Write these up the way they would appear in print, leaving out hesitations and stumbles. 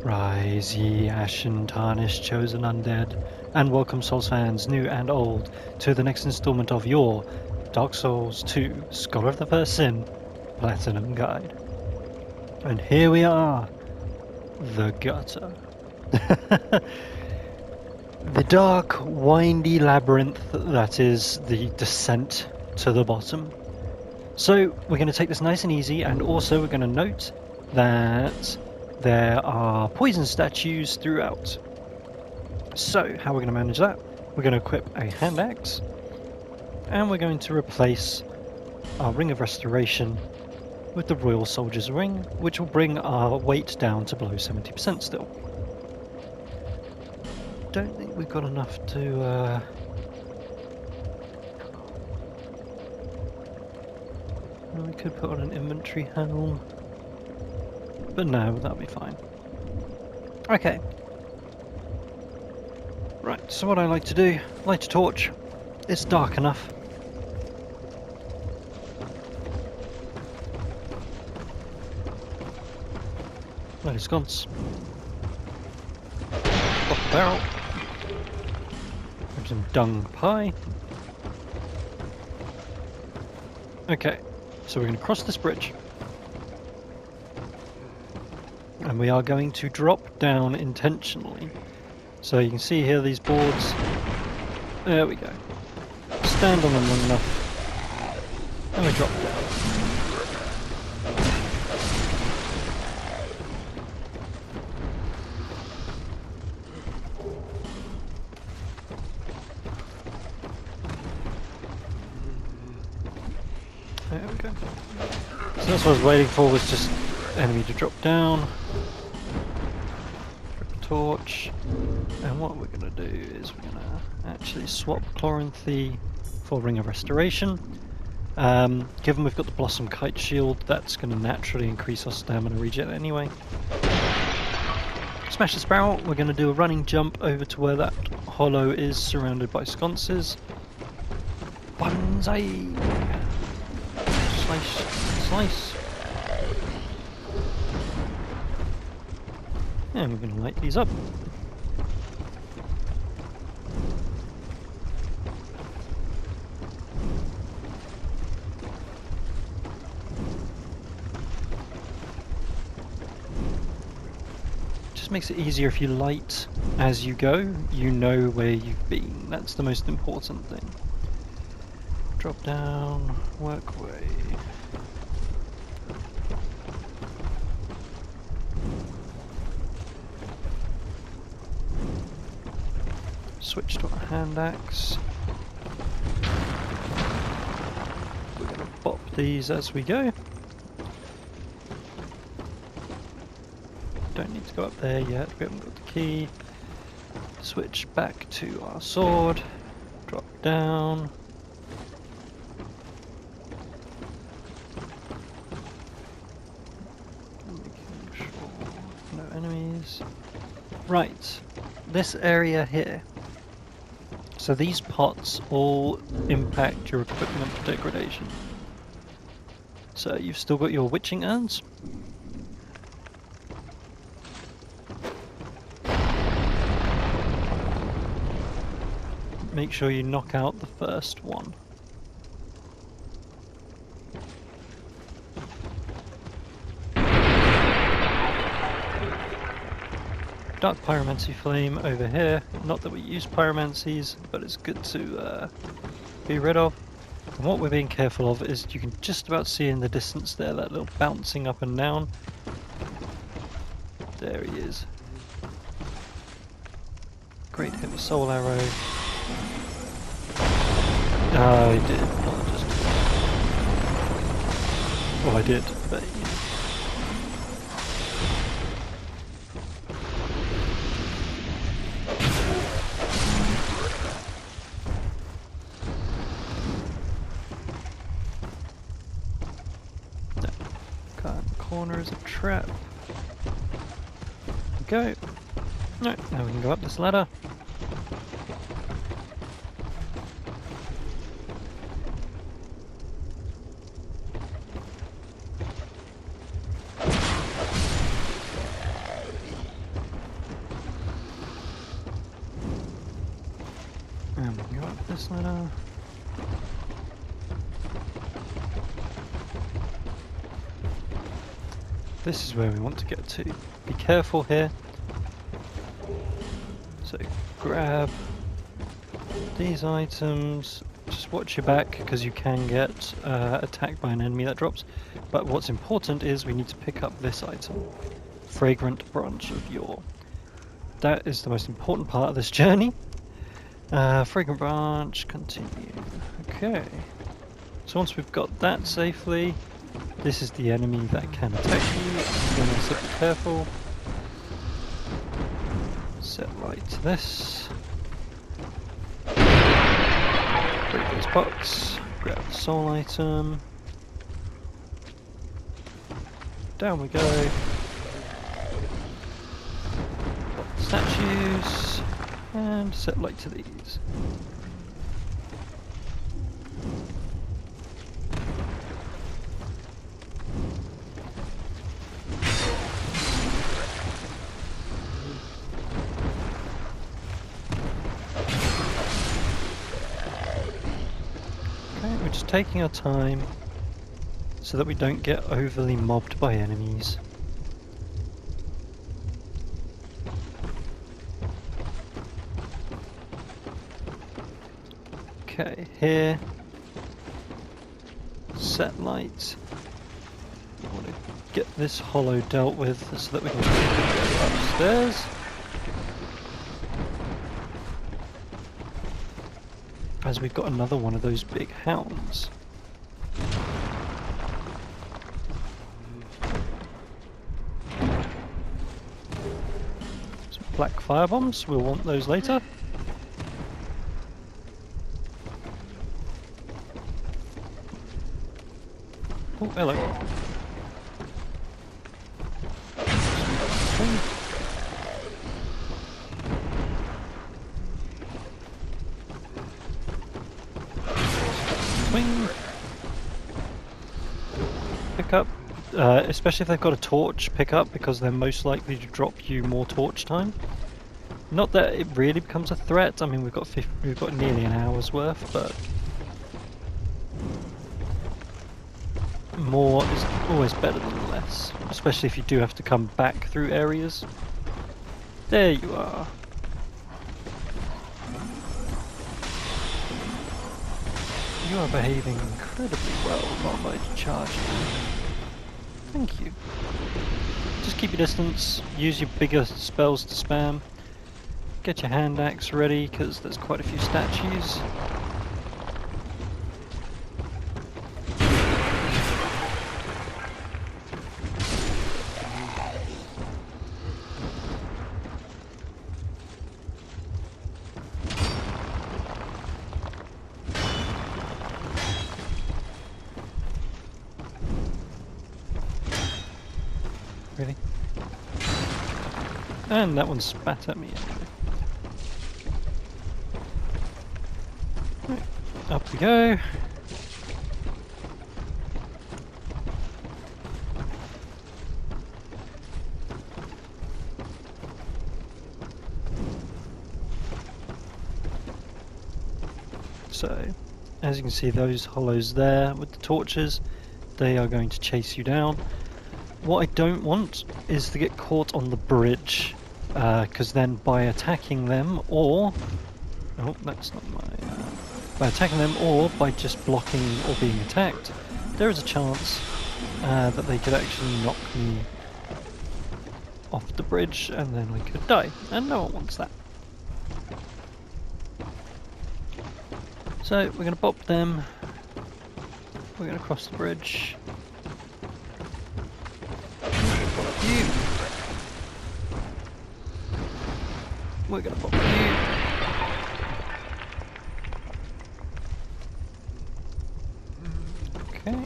Rise, ye ashen, tarnished, chosen undead, and welcome Souls fans, new and old, to the next installment of your Dark Souls 2 Scholar of the First Sin Platinum Guide. And here we are, the Gutter. The dark, windy labyrinth that is the descent to the bottom. So we're going to take this nice and easy, and also we're going to note that there are poison statues throughout. So how we're going to manage that? We're going to equip a hand axe, and we're going to replace our Ring of Restoration with the Royal Soldier's Ring, which will bring our weight down to below 70% still. Don't think we've got enough to we could put on an inventory helm, but no, that'll be fine. Okay. Right, so what I like to do, light a torch. It's dark enough. Light a sconce. Pop a barrel. Grab some dung pie. Okay, so we're going to cross this bridge. And we are going to drop down intentionally. So you can see here these boards. There we go. Stand on them long enough. And we drop down. There we go. So that's what I was waiting for, was just enemy to drop down. Torch, and what we're going to do is we're going to actually swap Chloranthy for Ring of Restoration. Given we've got the Blossom Kite Shield, that's going to naturally increase our stamina regen anyway. Smash this barrel. We're going to do a running jump over to where that hollow is surrounded by sconces. Banzai! Slice, slice. And we're going to light these up. Just makes it easier if you light as you go, you know where you've been. That's the most important thing. Drop down, work away. Switch to a hand axe. We're going to bop these as we go. Don't need to go up there yet, we haven't got the key. Switch back to our sword. Drop down. Making sure no enemies. Right, this area here. So these pots all impact your equipment degradation. So you've still got your witching urns. Make sure you knock out the first one. Dark Pyromancy Flame over here. Not that we use pyromancies, but it's good to be rid of. And what we're being careful of is you can just about see in the distance there, that little bouncing up and down. There he is. Great heavy soul arrow. I did not just... Well, I did, but... You know. Corner is a trap. Go. No, now we can go up this ladder. this ladder. This is where we want to get to. Be careful here. So grab these items. Just watch your back because you can get attacked by an enemy that drops. But what's important is we need to pick up this item. Fragrant branch of yore. That is the most important part of this journey. Fragrant branch, continue. Okay. So once we've got that safely, this is the enemy that can attack you. You're going to be careful. Set light to this. Break this box. Grab the soul item. Down we go. Statues. And set light to these. We're just taking our time so that we don't get overly mobbed by enemies. Okay, here, set light. I want to get this hollow dealt with so that we can go upstairs. As we've got another one of those big hounds. Some black fire bombs, we'll want those later. Oh, hello. Swing. Pick up, especially if they've got a torch, pick up because they're most likely to drop you more torch time. Not that it really becomes a threat. I mean, we've got nearly an hour's worth, but more is always better than less, especially if you do have to come back through areas. There you are. You are behaving incredibly well while my charge. Thank you. Just keep your distance, use your bigger spells to spam. Get your hand axe ready because there's quite a few statues. Really? And that one spat at me anyway. Right, up we go. So, as you can see, those hollows there with the torches, they are going to chase you down. What I don't want is to get caught on the bridge, because then by attacking them, or oh, that's not my. By attacking them, or by just blocking or being attacked, there is a chance that they could actually knock me off the bridge, and then I could die, and no one wants that. So we're going to bop them. We're going to cross the bridge. You. We're gonna pop you. Okay.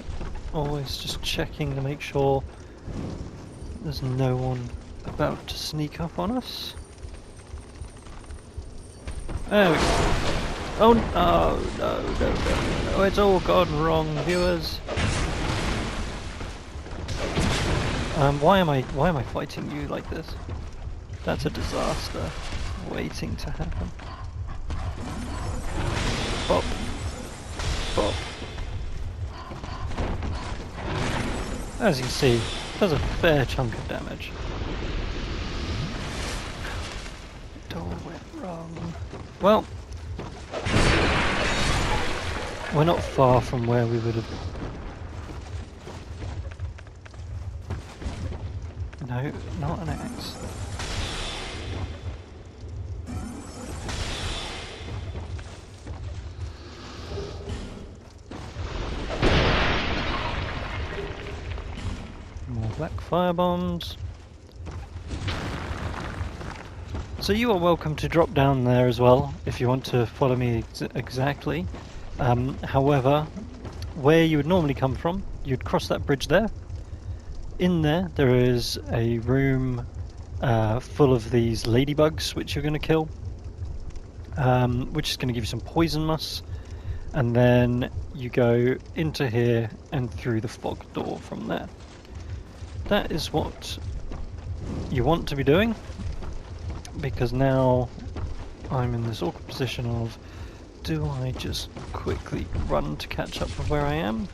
Always just checking to make sure there's no one about to sneak up on us. There we go. Oh no, it's all gone wrong, viewers. Why am I fighting you like this? That's a disaster waiting to happen. Bop. Bop. As you can see, does a fair chunk of damage. Door went wrong. Well, we're not far from where we would have. No, not an axe. More black fire bombs. So you are welcome to drop down there as well if you want to follow me exactly. However, where you would normally come from, you'd cross that bridge there. In there is a room full of these ladybugs which you're going to kill, which is going to give you some poison moss, and then you go into here and through the fog door from there. That is what you want to be doing, because now I'm in this awkward position of, do I just quickly run to catch up with where I am,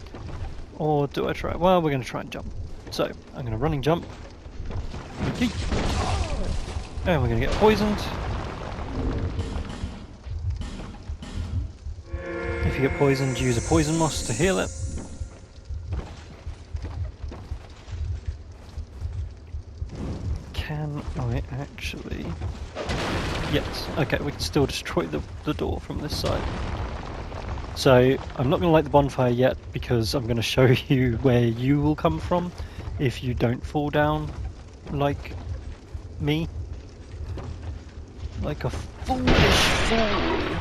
or do I try? Well, we're going to try and jump. So I'm going to running jump, and we're going to get poisoned. If you get poisoned, use a poison moss to heal it. Can I actually? Yes. Okay, we can still destroy the door from this side. So I'm not going to light the bonfire yet because I'm going to show you where you will come from if you don't fall down like me. Like a foolish fool.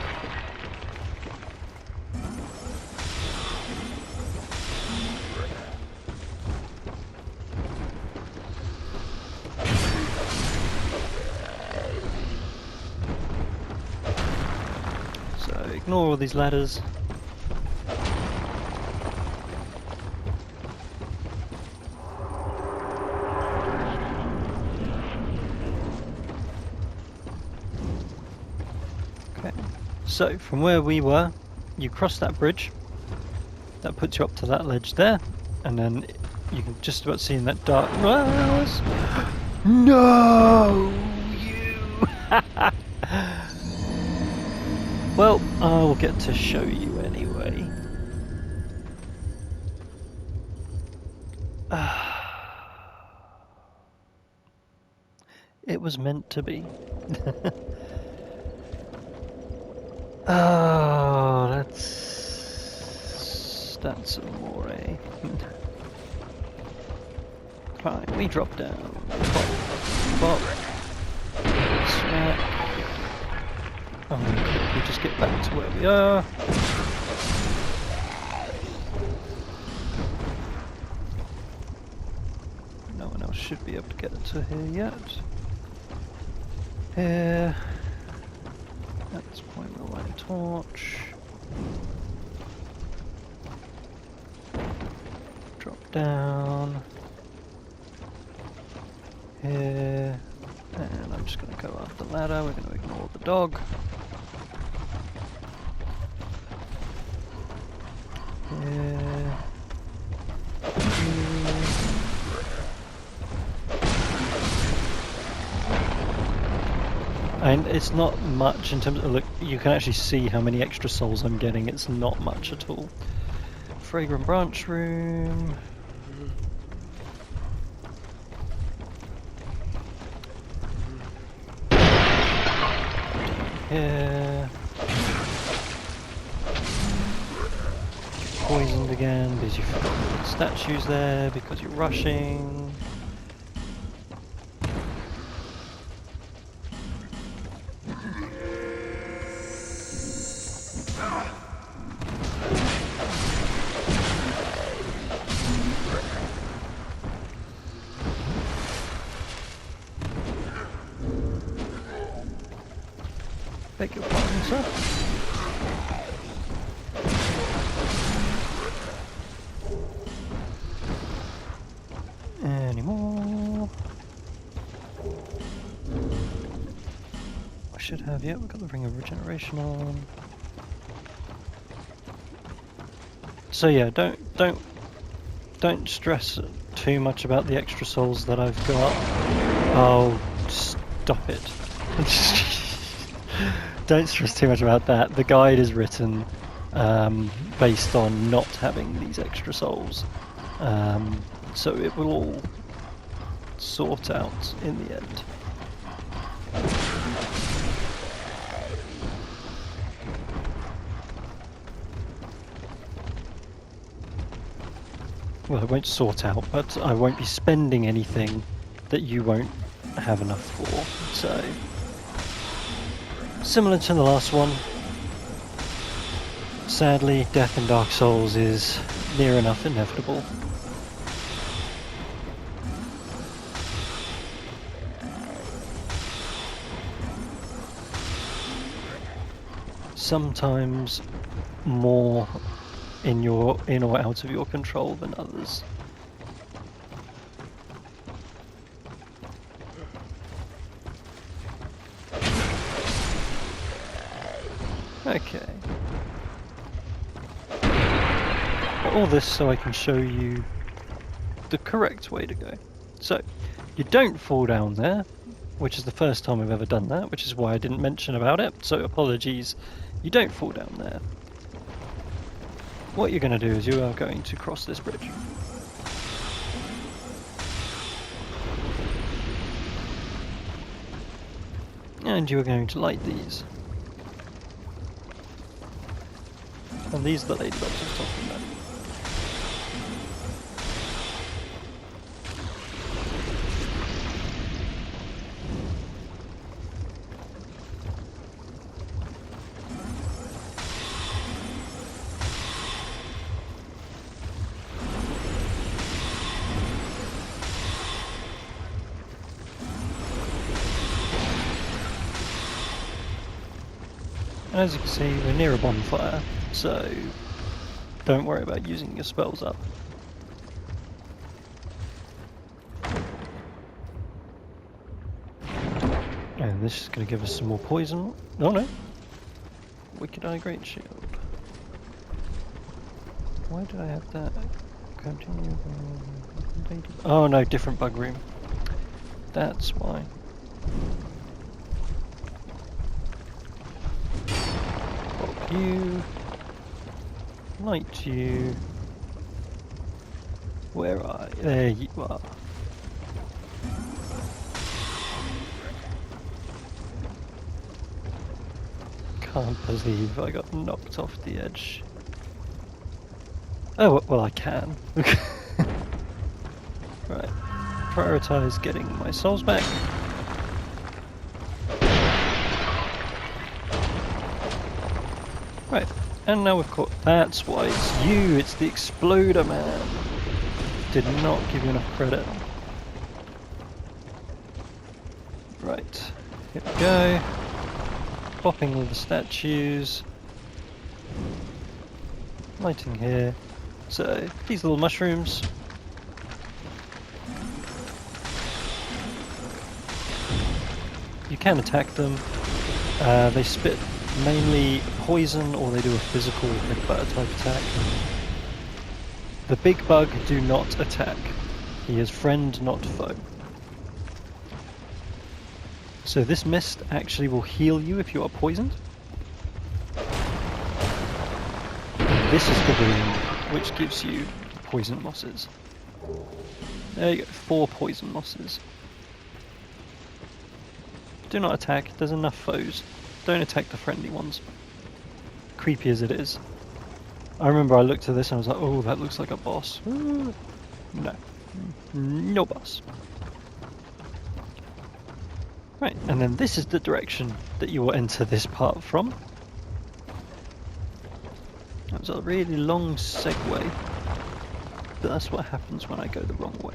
So ignore all these ladders. So, from where we were, you cross that bridge, that puts you up to that ledge there, and then you can just about see in that darkness. No! You! Well, I'll get to show you anyway. It was meant to be. Oh, that's amore. Fine, we drop down. Pop, pop, smack. I'm gonna quickly just get back to where we are. No one else should be able to get to here yet. Here. At this point we'll light a torch. Drop down. Here. And I'm just going to go up the ladder. We're going to ignore the dog. Here. And it's not much in terms of, look, you can actually see how many extra souls I'm getting. It's not much at all. Fragrant branch room. Here. Poisoned again because you forgot the statues there because you're rushing. Beg your pardon, sir. Any more? I should have, yeah, we've got the Ring of Regeneration on. So yeah, don't stress too much about the extra souls that I've got. Oh, stop it. Don't stress too much about that. The guide is written based on not having these extra souls. So it will all sort out in the end. Well, it won't sort out, but I won't be spending anything that you won't have enough for. So, similar to the last one, sadly, death in Dark Souls is near enough inevitable. Sometimes more in or out of your control than others. Okay. All this so I can show you the correct way to go. So, you don't fall down there, which is the first time I've ever done that, which is why I didn't mention about it, so apologies. You don't fall down there. What you're going to do is you are going to cross this bridge. And you are going to light these. And these are the ladybugs I was talking about. And as you can see, we're near a bonfire, so don't worry about using your spells up. And this is going to give us some more poison. Oh no! Wicked Eye Great Shield. Why did I have that? Continue. Oh no, different bug room. That's why. You, light you. Where are you? There you are. Can't believe I got knocked off the edge. Oh, well I can. Right. Prioritize getting my souls back. Right, and now we've caught. That's why it's you, it's the Exploder Man. Did not give you enough credit. Right, here we go. Popping all the statues. Lighting here. So, these little mushrooms. You can attack them. They spit mainly poison, or they do a physical big bug type attack. The big bug do not attack. He is friend, not foe. So this mist actually will heal you if you are poisoned. And this is the room which gives you poison mosses. There you go, 4 poison mosses. Do not attack, there's enough foes. Don't attack the friendly ones. Creepy as it is. I remember I looked at this and I was like, oh, that looks like a boss. No. No boss. Right, and then this is the direction that you will enter this part from. That was a really long segue. But that's what happens when I go the wrong way.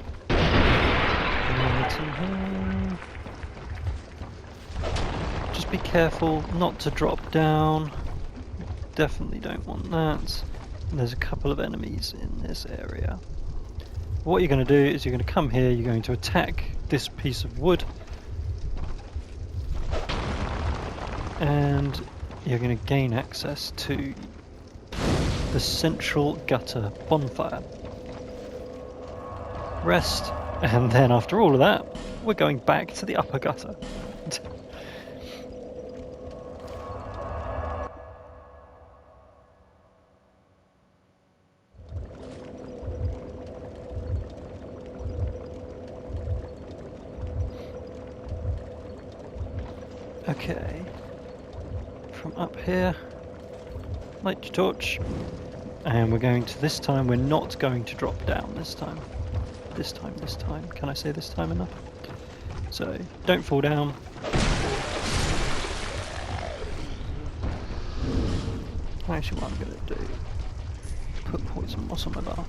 Just be careful not to drop down. Definitely don't want that. And there's a couple of enemies in this area. What you're going to do is you're going to come here, you're going to attack this piece of wood. And you're going to gain access to the central gutter bonfire. Rest, and then after all of that, we're going back to the upper gutter. Okay, from up here, light your torch, and we're going to, this time we're not going to drop down this time. This time, can I say this time enough? So, don't fall down. Actually, what I'm going to do, put poison moss on my bar.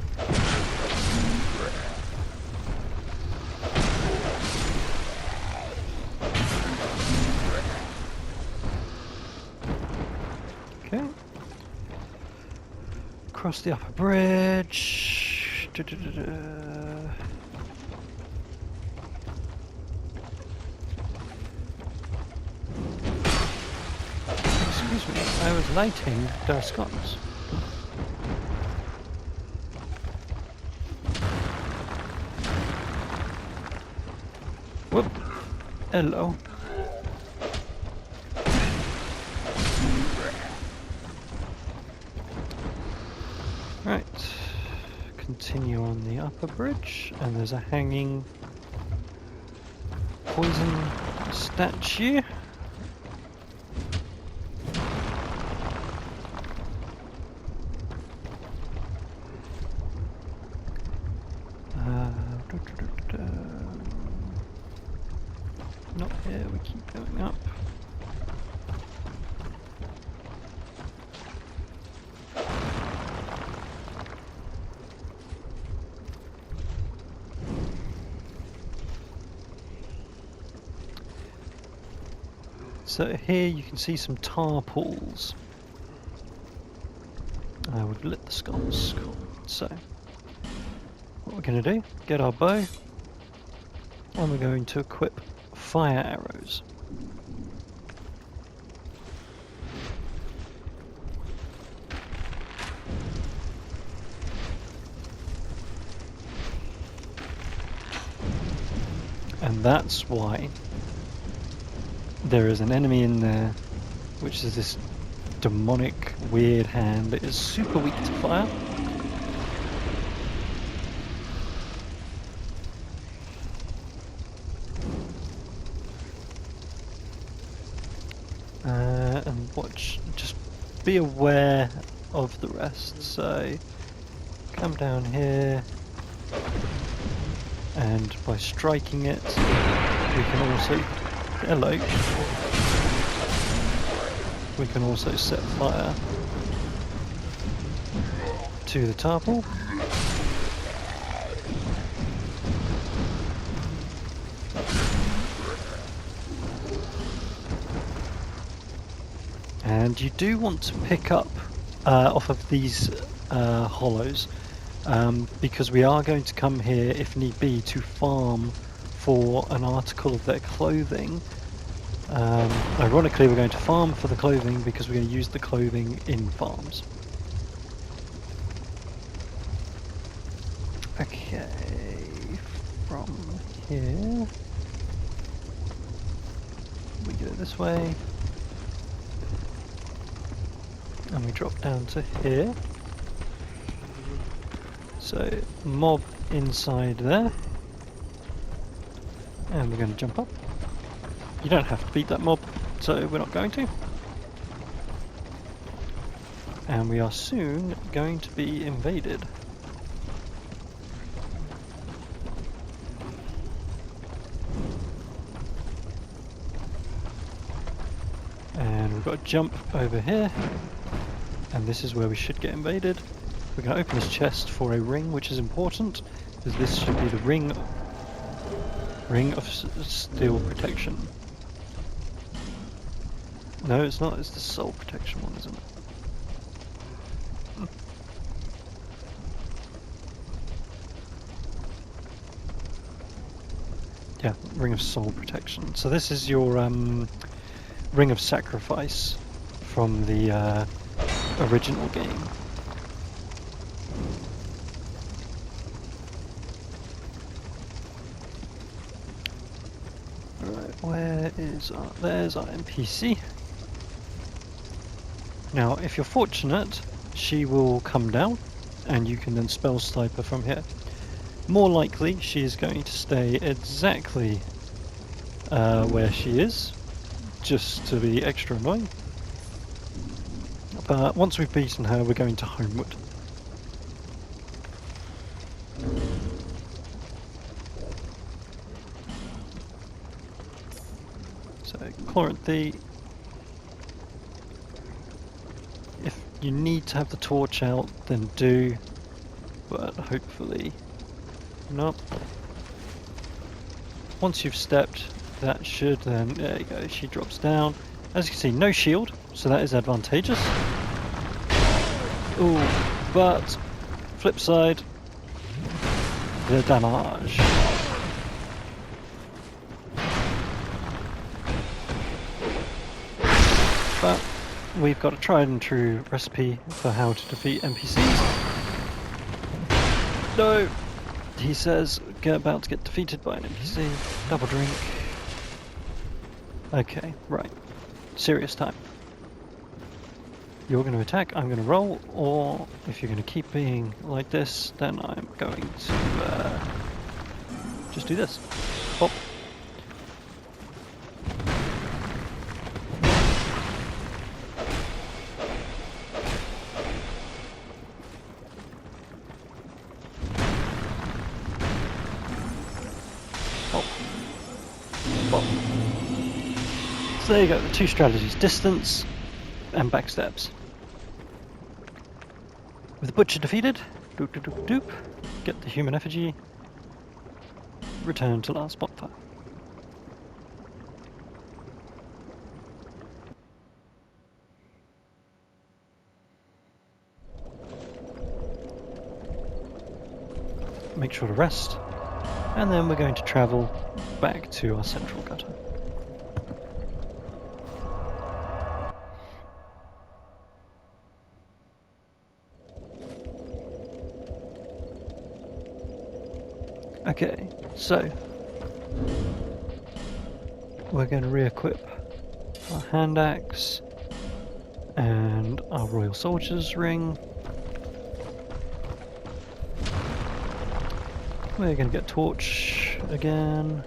Okay. Across the upper bridge. Excuse me, I was lighting the scones. Whoop. Hello. Right, continue on the upper bridge, and there's a hanging poison statue. Not here, we keep going up. So here you can see some tar pools. We've lit the sconce. Cool. So what we're going to do, get our bow, and we're going to equip fire arrows. And that's why there is an enemy in there, which is this demonic weird hand that is super weak to fire. And watch, just be aware of the rest. So come down here, and by striking it, we can also, hello, we can also set fire to the tarple. And you do want to pick up off of these hollows, because we are going to come here, if need be, to farm for an article of their clothing. Ironically, we're going to farm for the clothing because we're going to use the clothing in farms. Okay, from here we go this way, and we drop down to here. So mob inside there, and we're going to jump up. You don't have to beat that mob, so we're not going to. And we are soon going to be invaded. And we've got to jump over here, and this is where we should get invaded. We're going to open this chest for a ring, which is important, because this should be the ring of steel protection. No, it's not, it's the soul protection one, isn't it? Yeah, ring of soul protection. So this is your ring of sacrifice from the original game. Right, where is our... There's our NPC. Now, if you're fortunate, she will come down, and you can then spell sniper from here. More likely, she is going to stay exactly where she is, just to be extra annoying. But once we've beaten her, we're going to Homewood. So, Chloranthy. If you need to have the torch out, then do, but hopefully not. Once you've stepped, that should then, there you go, she drops down. As you can see, no shield, so that is advantageous. Ooh, but flip side, the damage. But we've got a tried and true recipe for how to defeat NPCs. No! He says, about to get defeated by an NPC. Double drink. Okay, right. Serious time. You're going to attack, I'm going to roll, or if you're going to keep being like this, then I'm going to just do this. Pop. So there you go, the two strategies, distance and backstabs. With the butcher defeated, doop doop doop doop, get the human effigy, return to last bonfire. Make sure to rest, and then we're going to travel back to our central gutter. Okay, so we're going to re-equip our hand axe and our Royal Soldier's ring. We're going to get torch again.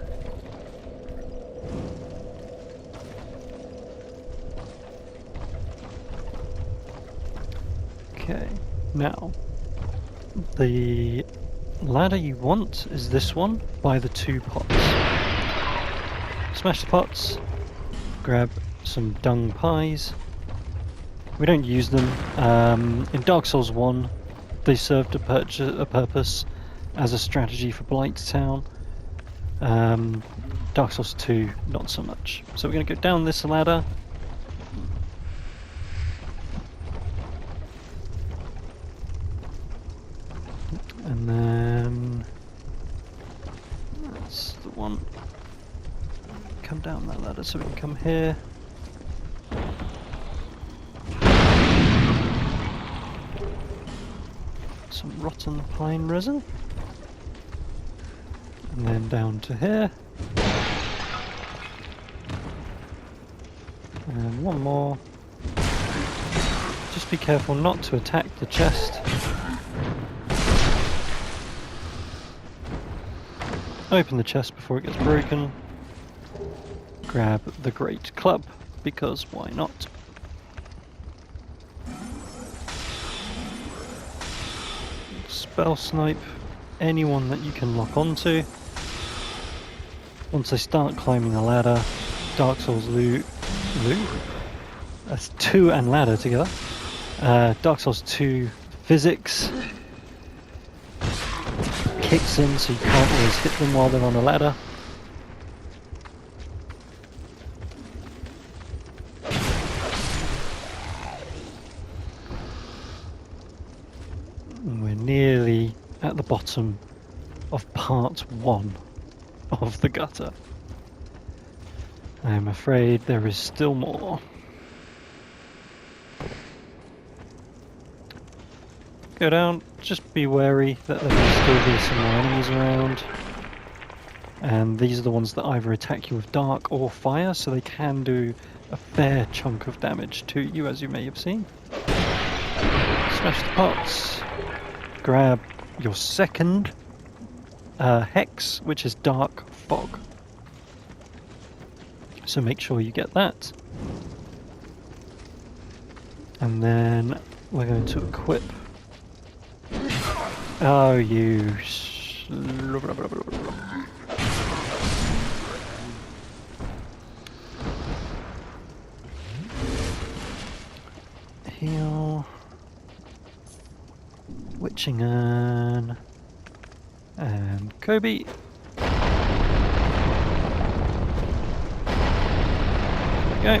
Okay, now the ladder you want is this one by the two pots. Smash the pots, grab some dung pies. We don't use them. In Dark Souls 1, they served a purpose as a strategy for Blighttown. Dark Souls 2, not so much. So we're going to go down this ladder. And then that's the one. Come down that ladder so we can come here. Some rotten pine resin. And then down to here. And one more. Just be careful not to attack the chest. Open the chest before it gets broken. Grab the great club, because why not? Spell snipe anyone that you can lock onto. Once they start climbing the ladder, Dark Souls loot? That's 2 and ladder together. Dark Souls 2 physics kicks in, so you can't always hit them while they're on the ladder. And we're nearly at the bottom of part 1 of the gutter. I am afraid there is still more. Go down, just be wary that there will still be some more enemies around. And these are the ones that either attack you with dark or fire, so they can do a fair chunk of damage to you, as you may have seen. Smash the pots. Grab your second hex, which is Dark Fog. So make sure you get that. And then we're going to equip. Oh, you. Heal. Witching Urn. And Kobe. There we go.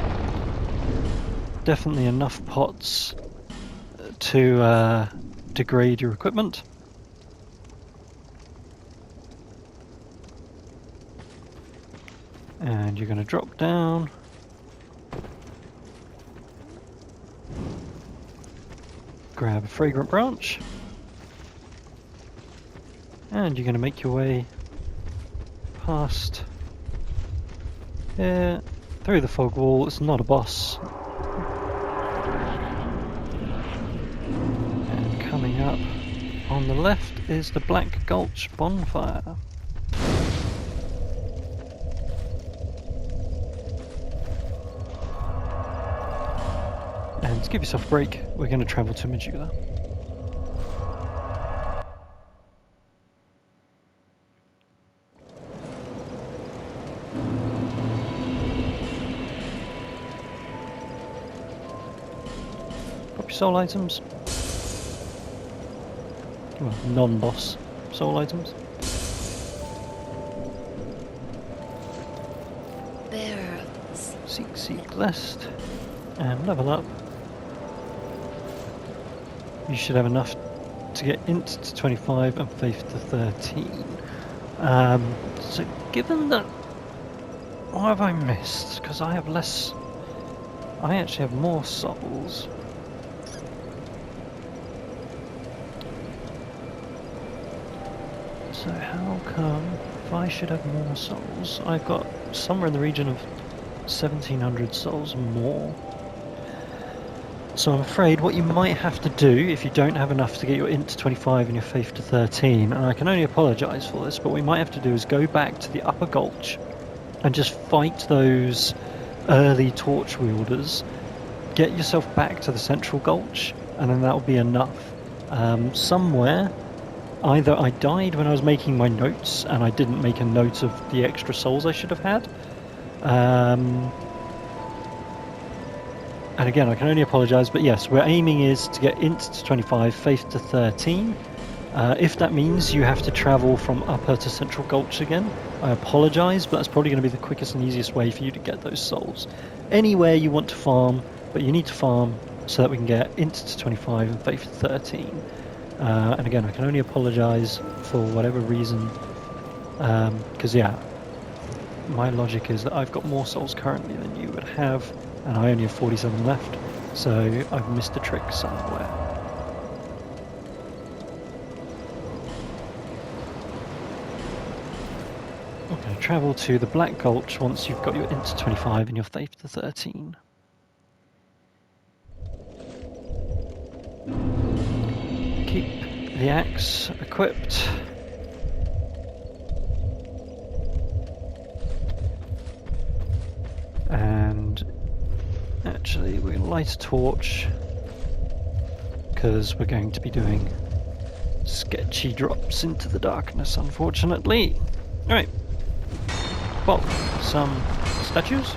Definitely enough pots to degrade your equipment. And you're going to drop down. Grab a fragrant branch. And you're going to make your way past here, through the fog wall. It's not a boss. And coming up on the left is the Black Gulch bonfire. And to give yourself a break, we're going to travel to Medulla. Pop your soul items. Well, non-boss soul items. Barrels. Seek blessed. And level up. You should have enough to get int to 25 and faith to 13. So given that... What have I missed? Because I have less... I actually have more souls. So how come if I should have more souls? I've got somewhere in the region of 1700 souls more. So I'm afraid what you might have to do if you don't have enough to get your int to 25 and your faith to 13, and I can only apologise for this, but what we might have to do is go back to the upper gulch and just fight those early torch wielders, get yourself back to the central gulch, and then that'll be enough. Somewhere, either I died when I was making my notes and I didn't make a note of the extra souls I should have had, and again, I can only apologise, but yes, we're aiming is to get int to 25, faith to 13. If that means you have to travel from upper to central gulch again, I apologise, but that's probably going to be the quickest and easiest way for you to get those souls. Anywhere you want to farm, but you need to farm so that we can get int to 25 and faith to 13. And again, I can only apologise for whatever reason, because yeah, my logic is that I've got more souls currently than you would have, and I only have 47 left, so I've missed a trick somewhere. I'm going to travel to the Black Gulch once you've got your int to 25 and your faith to 13. Keep the axe equipped. And actually we'll light a torch because we're going to be doing sketchy drops into the darkness, unfortunately. Alright, well, some statues.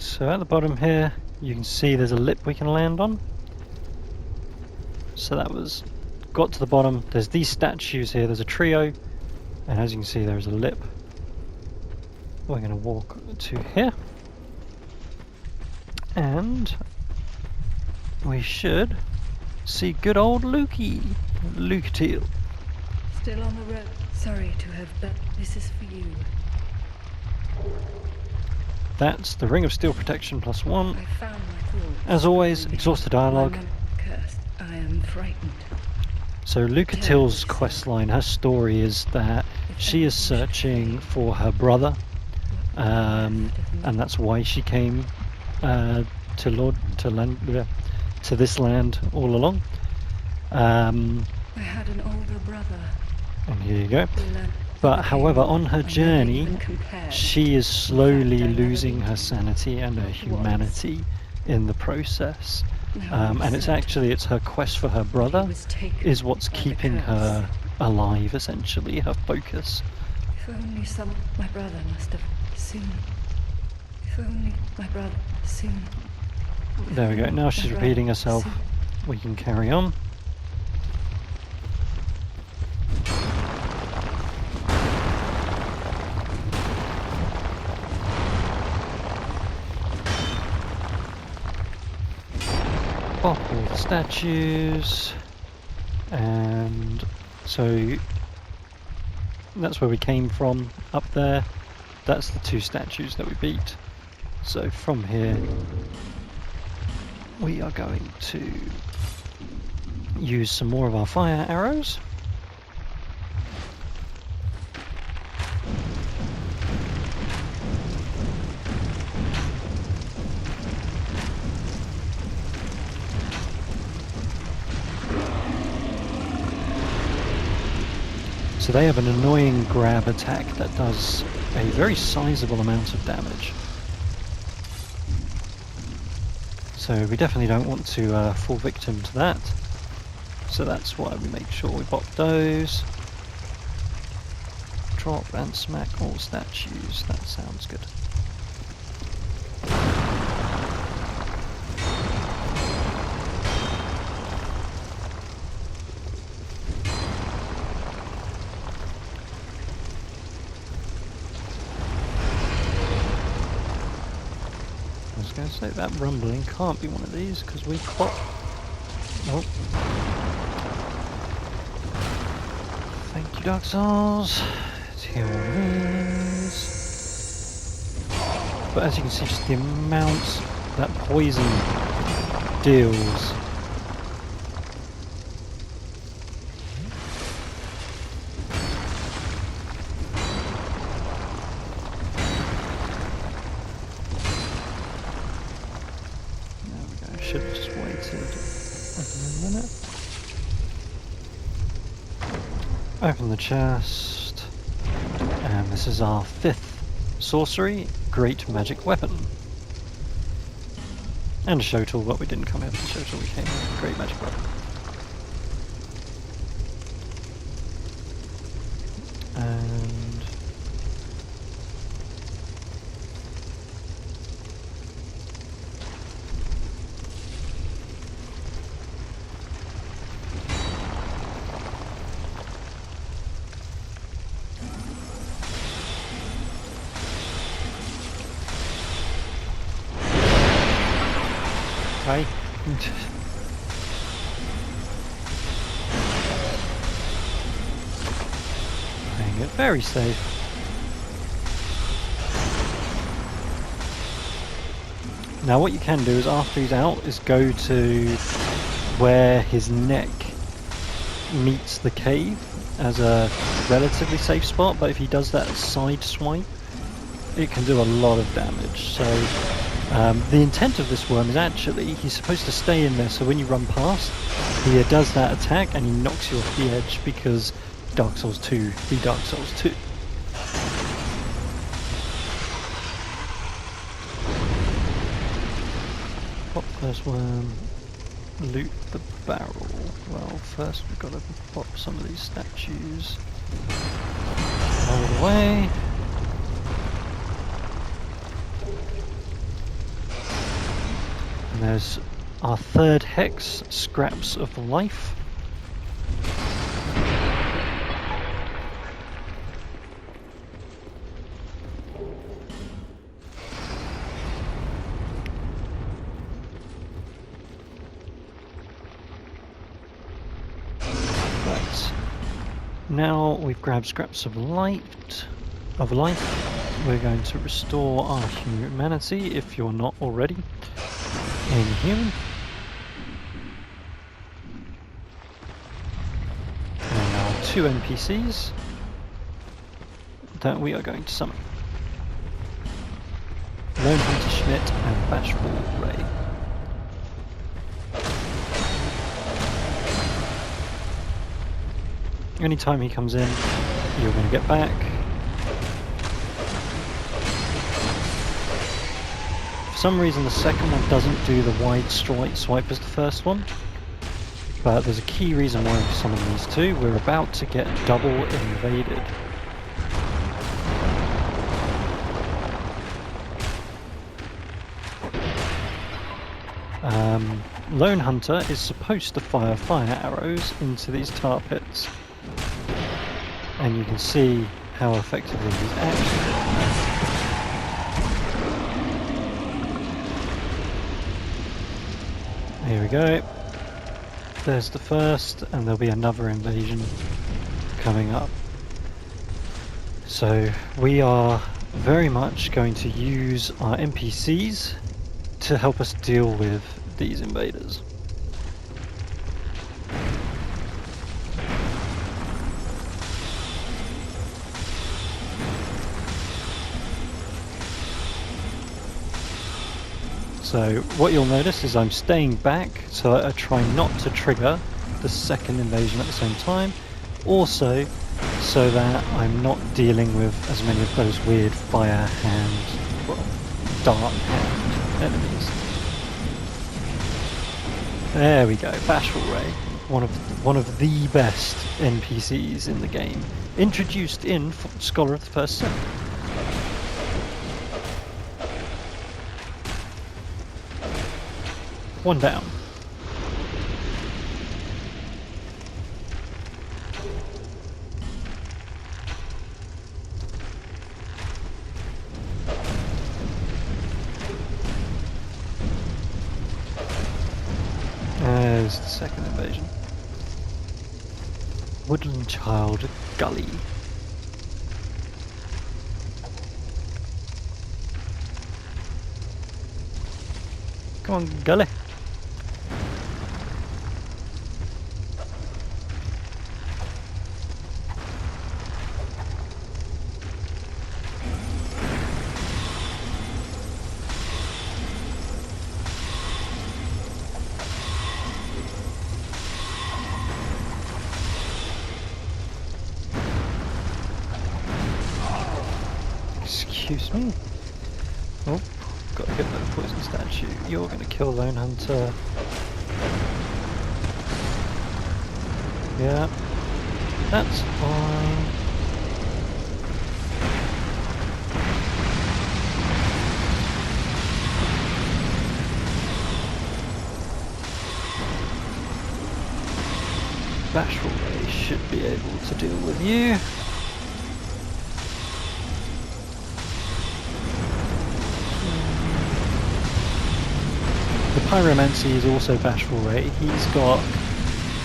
So at the bottom here, you can see there's a lip we can land on. So that was, got to the bottom, there's these statues here, there's a trio, and as you can see there's a lip. we're going to walk to here. And we should see good old Lukey. Luketeal. Still on the road. Sorry to have, but this is for you. That's the Ring of Steel Protection +1. I found my thoughts. As always, exhausted dialogue. I'm cursed. I am frightened. So Luketeal's questline, her story is that she is searching for her brother, and that's why she came to this land all along. I had an older brother. And here you go. He learned But however, on her I never journey, even compared. she is slowly In fact, I never losing even her sanity and her once. humanity in the process. Now I'm And it's sad. it's her quest for her He brother was taken is what's by the keeping curse. her alive, essentially, her focus. If only my brother must have soon. If only my brother soon. There we go, now she's My brother repeating herself. soon. We can carry on. Pop all the statues, and so that's where we came from, up there. That's the 2 statues that we beat. So from here we are going to use some more of our fire arrows. So they have an annoying grab attack that does a very sizable amount of damage. So we definitely don't want to fall victim to that. So that's why we make sure we pop those. Drop and smack all statues. That sounds good. I was going to say that rumbling can't be one of these because we pop. Nope. Thank you, Dark Souls. Let's heal all these. But as you can see, just the amount that poison deals. Should have just waited a minute. Open the chest, and this is our 5th sorcery, Great Magic Weapon. And a show tool, but we didn't come here for the show tool, we came here for Great Magic Weapon. And Hi. Playing it very safe. Now what you can do is after he's out is go to where his neck meets the cave as a relatively safe spot, but if he does that side swipe it can do a lot of damage. So the intent of this worm is actually he's supposed to stay in there, so when you run past, he does that attack and he knocks you off the edge because Dark Souls 2 be Dark Souls 2. Pop first worm, loot the barrel. Well, first we've got to pop some of these statues out of the way. And there's our 3rd hex, Scraps of Life. Now we've grabbed scraps of life, we're going to restore our humanity if you're not already inhuman. And now 2 NPCs that we are going to summon. Lone Hunter Schmidt and Bashful Ray. Anytime he comes in, you're going to get back. For some reason the second one doesn't do the wide swipe as the first one, but there's a key reason why we summon these two. We're about to get double invaded. Lone Hunter is supposed to fire arrows into these tar pits, and you can see how effectively he's actually doing that. Here we go. There's the first, and there'll be another invasion coming up. So we are very much going to use our NPCs to help us deal with these invaders. So what you'll notice is I'm staying back so that I try not to trigger the second invasion at the same time. Also, so that I'm not dealing with as many of those weird fire hand, well, dart hand enemies. There we go, Bashful Ray, one of the best NPCs in the game, introduced in Scholar of the First Sin. One down. There's the second invasion. Woodland Child Gully. Come on, Gully. Excuse me. Oh, gotta get that poison statue. You're gonna kill Lone Hunter. Yeah, that's fine. Bashful Ray should be able to deal with you. The Pyromancy is also Bashful Ray. He's got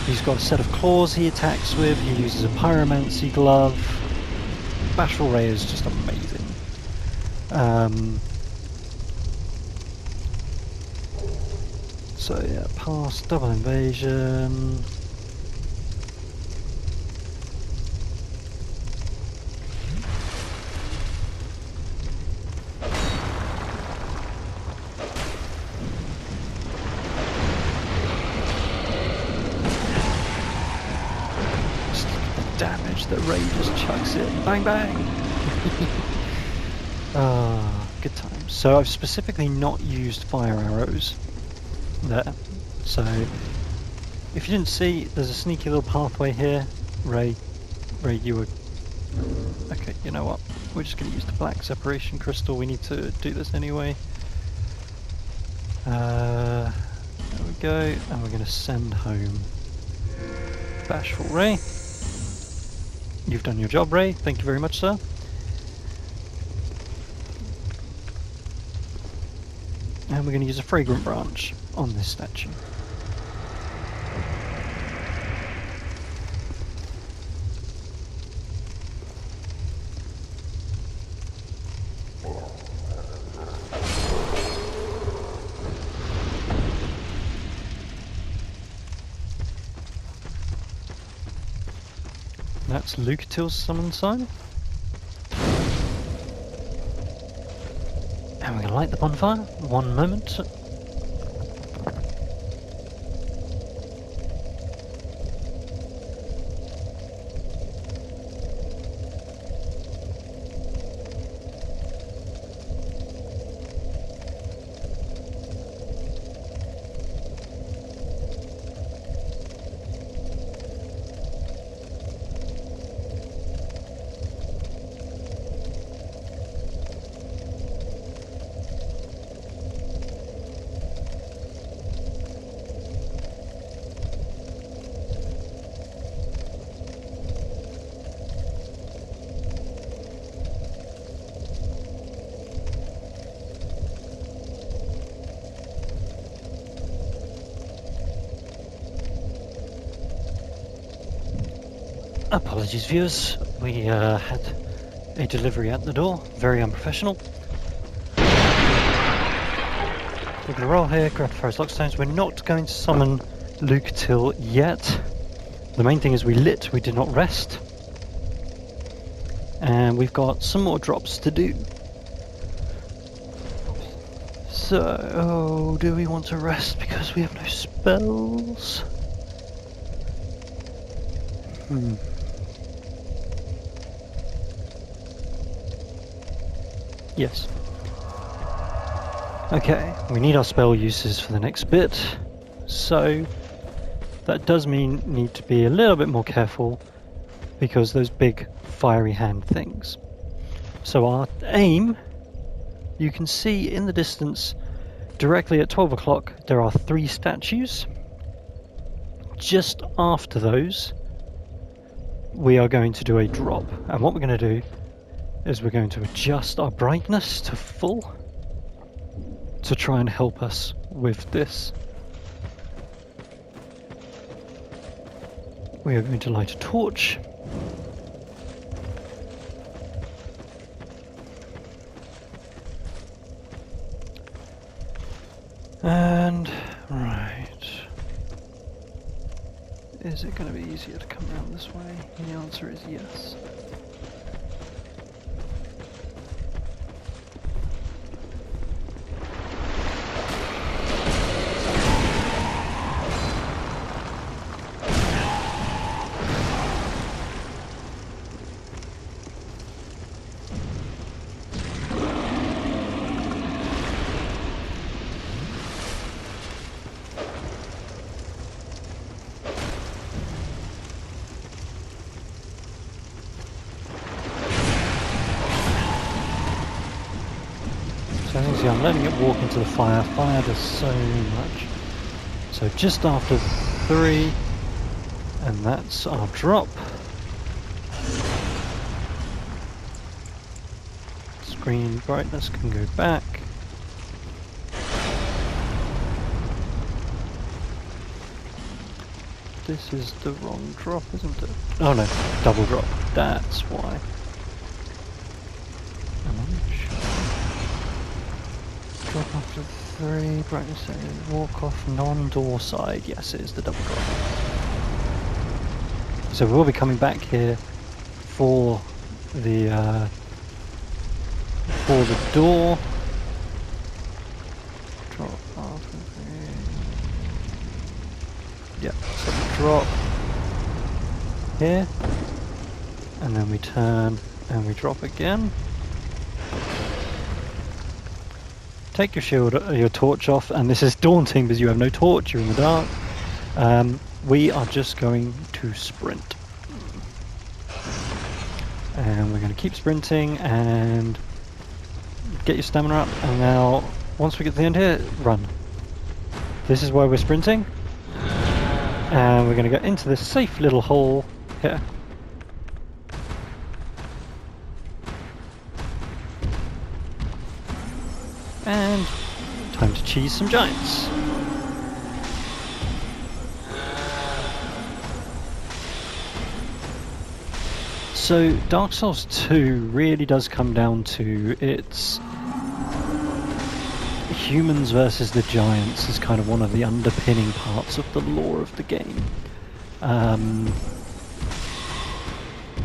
a set of claws he attacks with. He uses a Pyromancy glove. Bashful Ray is just amazing. So yeah, pass, double invasion. Damage that Ray just chucks it. Bang bang! Ah, good times. So I've specifically not used fire arrows there. So if you didn't see, there's a sneaky little pathway here. Ray, you were... Okay, you know what? We're just going to use the black separation crystal. We need to do this anyway. There we go. And we're going to send home Bashful Ray. You've done your job, Ray. Thank you very much, sir. And we're going to use a fragrant branch on this statue. That's Lucatil's summon sign. And we're going to light the bonfire. One moment. Apologies, viewers. We had a delivery at the door. Very unprofessional. We're going to roll here, grab the Forest Lockstones. We're not going to summon Lucatil yet. The main thing is we lit, we did not rest. And we've got some more drops to do. So, do we want to rest because we have no spells? Yes. Okay, we need our spell uses for the next bit, so that does mean need to be a little bit more careful because those big fiery hand things. So our aim, you can see in the distance directly at 12 o'clock there are 3 statues. Just after those we are going to do a drop, and what we're going to do is we're going to adjust our brightness to full to try and help us with this. We are going to light a torch. And, right. Is it going to be easier to come around this way? And the answer is yes. So as you can see, I'm letting it walk into the fire. Fire does so much. So just after 3, and that's our drop. Screen brightness can go back. This is the wrong drop, isn't it? Oh no, double drop. That's why. Drop after 3, brightness setting, walk off non-door side. Yes, it is the double drop. So we will be coming back here for the door. Drop after 3. Yeah, so we drop here, and then we turn and we drop again. Take your shield, your torch off, and this is daunting because you have no torch, you're in the dark. We are just going to sprint. And we're going to keep sprinting and get your stamina up, and now, once we get to the end here, run. This is where we're sprinting. And we're going to go into this safe little hole here. And time to cheese some giants. So Dark Souls 2 really does come down to its humans versus the giants is kind of one of the underpinning parts of the lore of the game.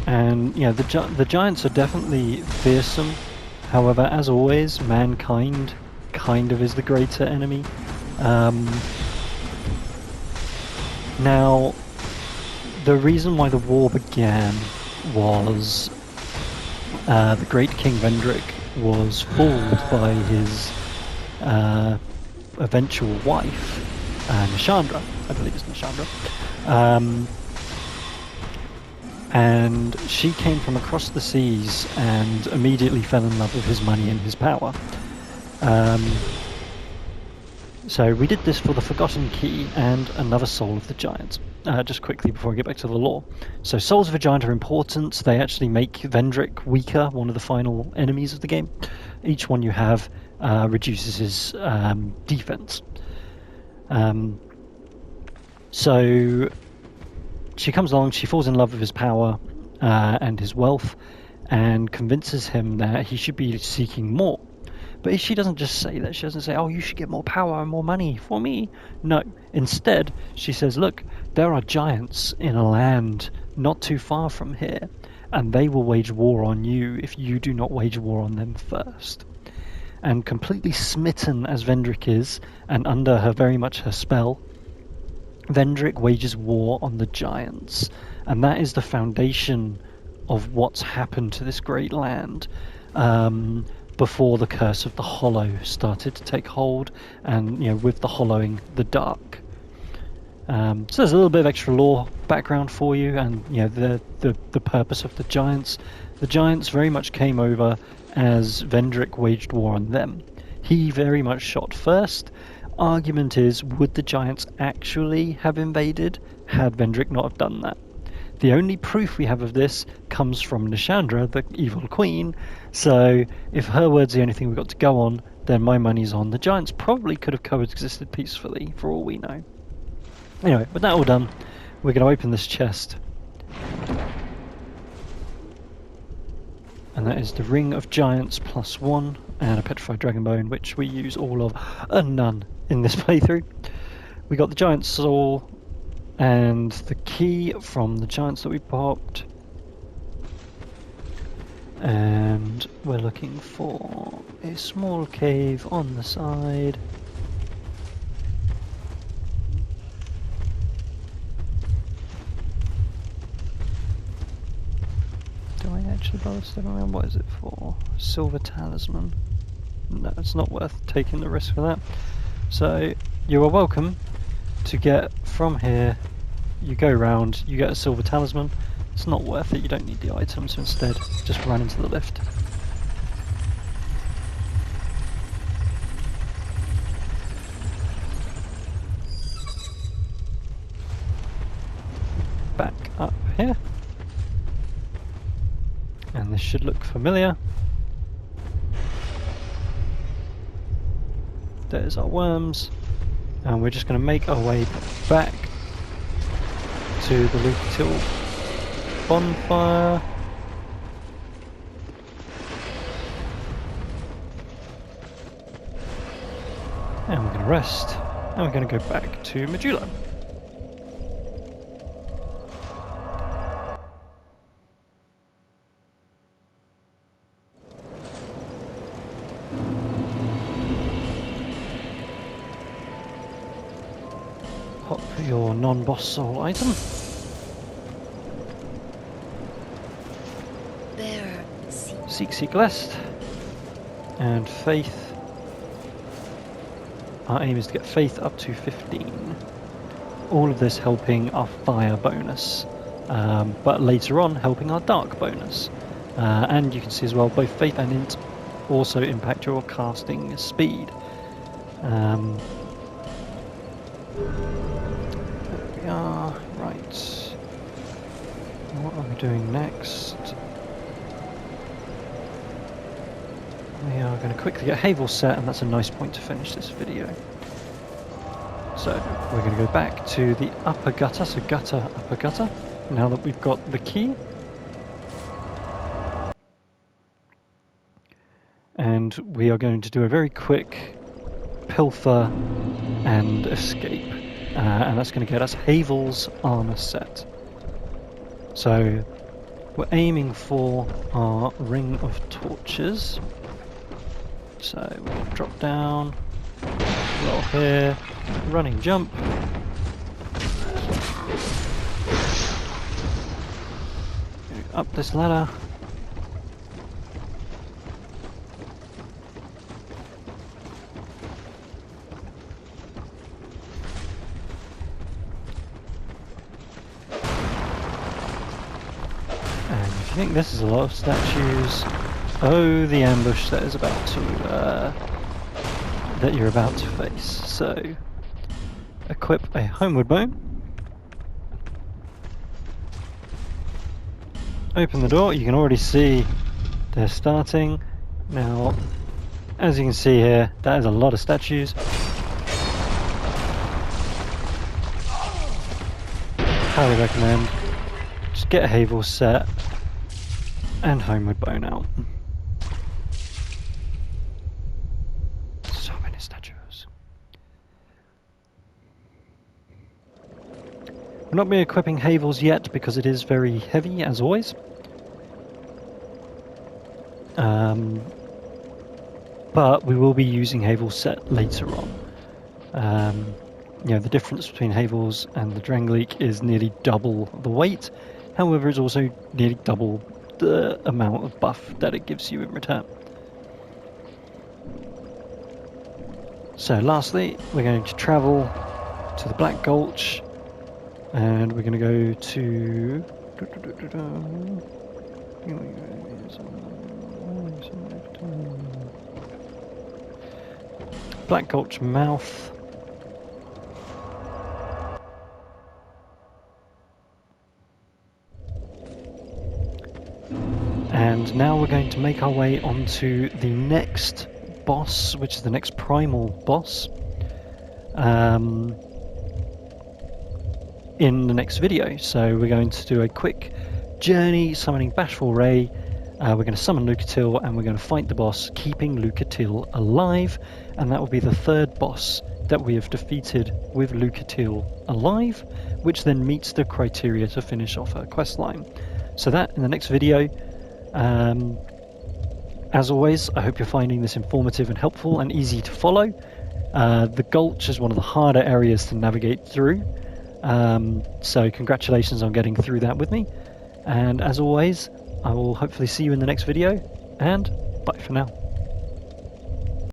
And you know, the giants are definitely fearsome. However, as always, mankind kind of is the greater enemy. Now, the reason why the war began was the great King Vendrick was fooled by his eventual wife, Nishandra. I believe it's Nishandra. And she came from across the seas and immediately fell in love with his money and his power. So we did this for the Forgotten Key and another Soul of the Giant. Just quickly before I get back to the lore. So Souls of a Giant are important. They actually make Vendrick weaker, one of the final enemies of the game. Each one you have reduces his defense. So she comes along, she falls in love with his power and his wealth, and convinces him that he should be seeking more. But she doesn't just say that. She doesn't say, oh, you should get more power and more money for me. No. Instead, she says, look, there are giants in a land not too far from here, and they will wage war on you if you do not wage war on them first. And completely smitten as Vendrick is, and under her very much her spell, Vendrick wages war on the giants. And that is the foundation of what's happened to this great land. Before the curse of the Hollow started to take hold, and you know, with the hollowing, the dark. So there's a little bit of extra lore background for you, and you know the purpose of the giants. The giants very much came over as Vendrick waged war on them. He very much shot first. Argument is, would the giants actually have invaded had Vendrick not have done that? The only proof we have of this comes from Nishandra, the evil queen, so if her word's the only thing we've got to go on, then my money's on. The giants probably could have coexisted peacefully, for all we know. Anyway, with that all done, we're going to open this chest. And that is the Ring of Giants +1, and a Petrified Dragon Bone, which we use all of, and none in this playthrough. We got the Giant Soul, and the key from the giants that we popped. And we're looking for a small cave on the side. Do I actually bother stepping around? What is it for? Silver Talisman. No, it's not worth taking the risk for that. So, you are welcome to get from here. You go round, you get a silver talisman. It's not worth it, you don't need the items, so instead just run into the lift. Back up here. And this should look familiar. There's our worms. And we're just going to make our way back to the Leaky Till bonfire. And we're going to rest. And we're going to go back to Medulla. Pop your non-boss soul item. Bearer, Seek Lest. And Faith. Our aim is to get Faith up to 15. All of this helping our fire bonus, but later on helping our dark bonus. And you can see as well, both Faith and Int also impact your casting speed. There we are. Right. What are we doing next? We are going to quickly get Havel set, and that's a nice point to finish this video. So we're going to go back to the upper gutter, so gutter, upper gutter, now that we've got the key. And we are going to do a very quick pilfer and escape. And that's going to get us Havel's armor set. So We're aiming for our ring of torches. So we'll drop down, roll here, running jump. Up this ladder. And if you think this is a lot of statues, oh, the ambush that is about to that you're about to face. So equip a homeward bow. Open the door. You can already see they're starting. Now, as you can see here, that is a lot of statues. Highly recommend. Just get a Havel set and homeward bone out. So many statues. We'll not be equipping Havels yet because it is very heavy, as always. But we will be using Havel set later on. You know, the difference between Havels and the Drangleek is nearly double the weight. However, it's also nearly double the amount of buff that it gives you in return. So lastly, we're going to travel to the Black Gulch, and we're going to go to Black Gulch mouth. And now we're going to make our way onto the next boss, which is the next primal boss, in the next video. So we're going to do a quick journey summoning Bashful Ray. We're going to summon Lucatil and we're going to fight the boss, keeping Lucatil alive, and that will be the third boss that we have defeated with Lucatil alive, which then meets the criteria to finish off her questline. So that in the next video. As always, I hope you're finding this informative and helpful and easy to follow. The Gulch is one of the harder areas to navigate through, so congratulations on getting through that with me. And as always, I will hopefully see you in the next video, and bye for now.